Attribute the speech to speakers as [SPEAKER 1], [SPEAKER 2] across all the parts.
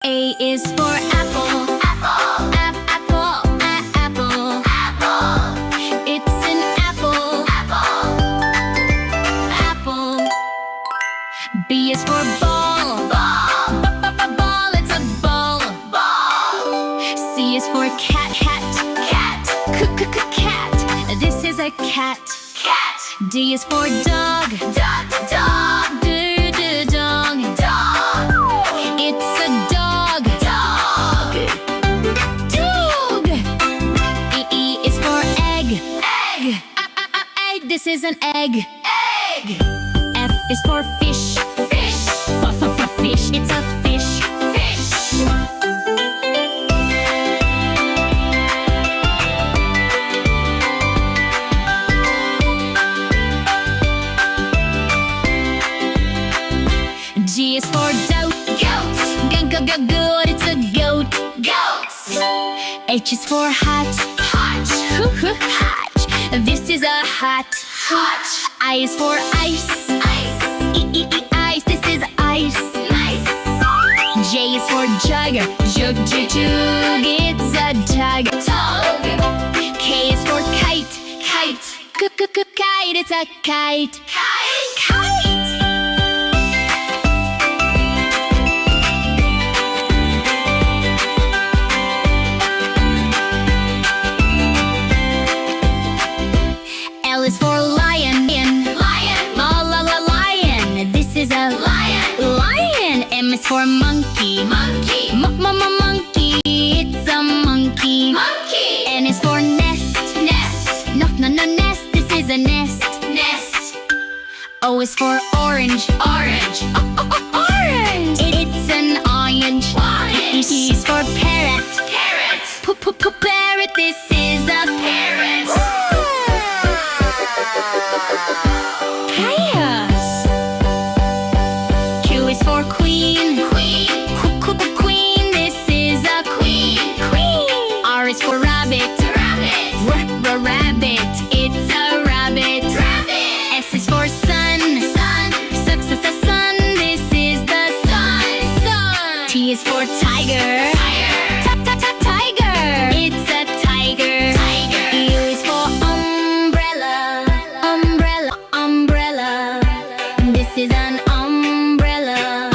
[SPEAKER 1] A is for apple. Apple. Apple. Apple. Apple. It's an apple. Apple. Apple. B is for ball. Ball. Ball. It's a ball. Ball. C is for cat. Cat. Cat. Cat. This is a cat. Cat. D is for dog. Dog. Dog. Dog. Dog. It's a dog. Dog. Dog. E is for egg. Egg. Egg. This is an egg. Egg. F is for fish. Fish. Fish. It's a fish. Fish. G is for goat. Goat. Goat. It's a goat. Goat. H is for hat. Hat. Hat. This is a hat. Hat. I is for ice. Ice. Ice. This is ice. Nice. J is for jug. Jug. Jug. It's a jug. Tug. K is for kite. Kite. Kite. It's a kite. Kite. Kite. L is for lion. Lion. Lion. This is a lion. Lion. M is for monkey. Monkey. Monkey. It's a monkey. Monkey. N is for nest. Nest. No, nest. This is a nest. Nest. O is for orange. Orange. Orange. It's an orange. Orange. P is for parrot. Parrot. Parrot. This is a parrot. Q is for queen. Queen. Queen. This is a queen. Queen. R is for rabbit. Rabbit. Rabbit. It's a rabbit. Rabbit. S is for sun. Sun. Sun. This is the sun. Sun. T is for tiger. Tiger. It's a tiger. Tiger. U is for umbrella. Umbrella. This is an umbrella.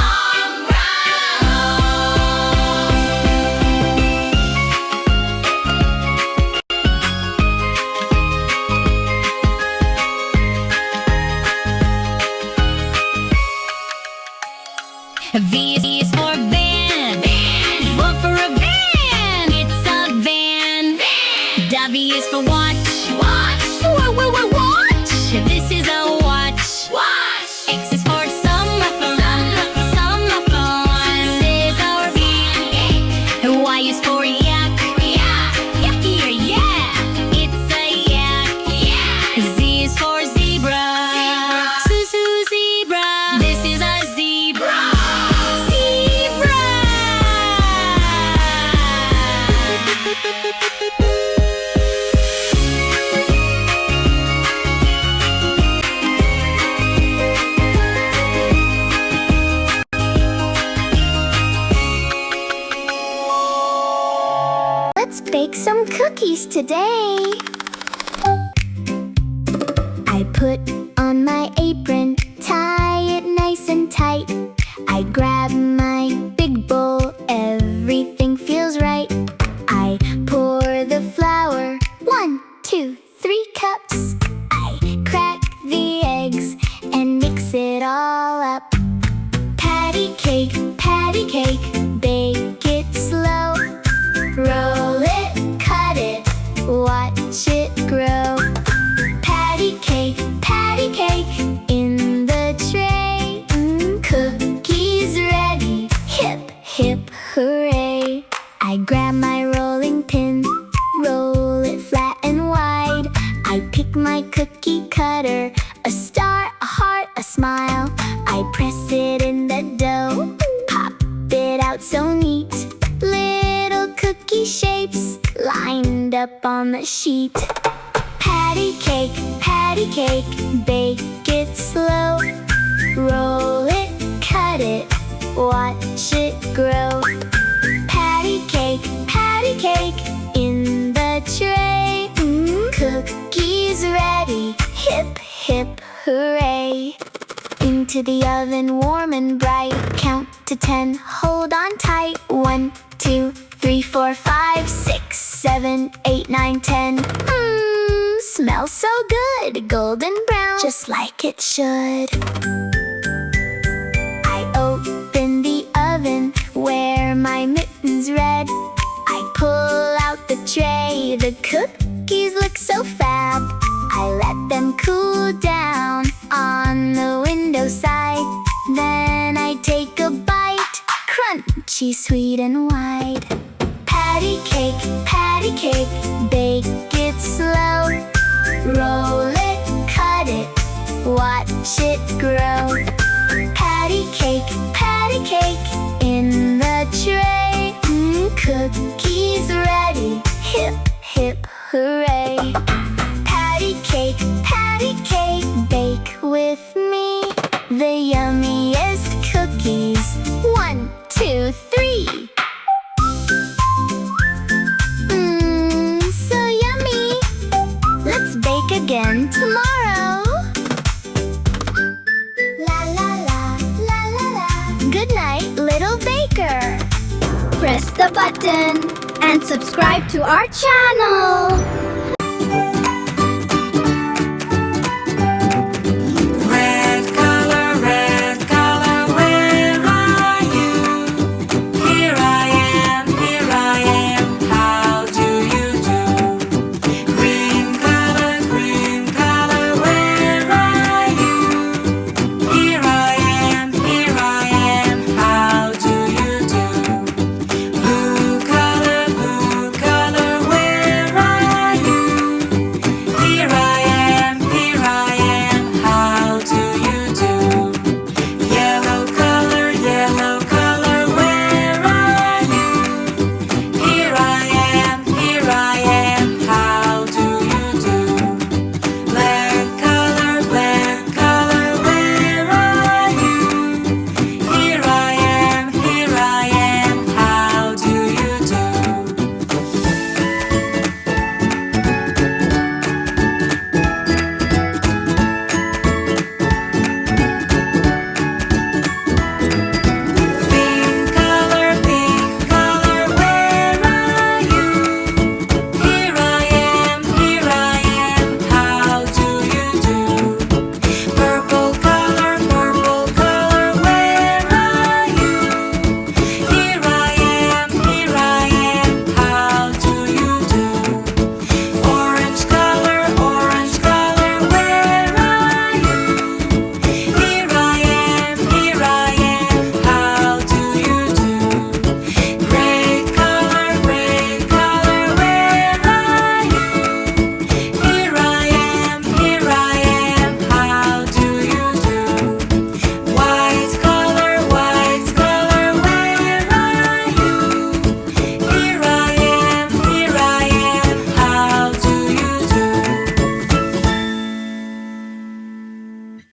[SPEAKER 1] V is for van. Van. For a van. It's a van. Van. W is for watch. Watch. Watch. This is a watch. Watch. X is for summerphone. Summerphone. This is our van. Y is for yak. Yak. Yak. It's a yak. Yak. Z is for zebra. Zebra. This is a zebra. Zebra.
[SPEAKER 2] Let's bake some cookies today. I put on my apron, tie it nice and tight. I grab my big bowl, everything feels right. I pour the flour, 1, 2, 3 cups. I crack the eggs and mix it all up. Patty cake, bake it slow. Roll it, cut it, watch it grow. Patty cake, in the tray. Cookies ready, hip, hip, hooray. I grab my rolling pin, roll it flat and wide. I pick my cookie cutter, a star, a heart, a smile. I press it in the dough, pop it out so neat. Little cookie shapes lined up on the sheet. Patty cake, bake it slow. Roll it, cut it, watch it grow. hooray! Into the oven, warm and bright. Count to 10, hold on tight. 1, 2, 3, 4, 5, 6, 7, 8, 9, 10. Smells so good, golden brown, just like it should. I open the oven, wear my mittens red. I pull out the tray, the cookies look so fab. I let them cool down on the windowside. Then I take a bite, crunchy, sweet and wide. Patty cake, bake it slow. Roll it, cut it, watch it grow. Patty cake, in the tray. Cookies ready, hip, hip, hooray. Patty cake, bake with me. The yummiest cookies. 1, 2, 3. So yummy. Let's bake again tomorrow. La la la, la la la. Good night, little baker.
[SPEAKER 3] Press the button and subscribe to our channel.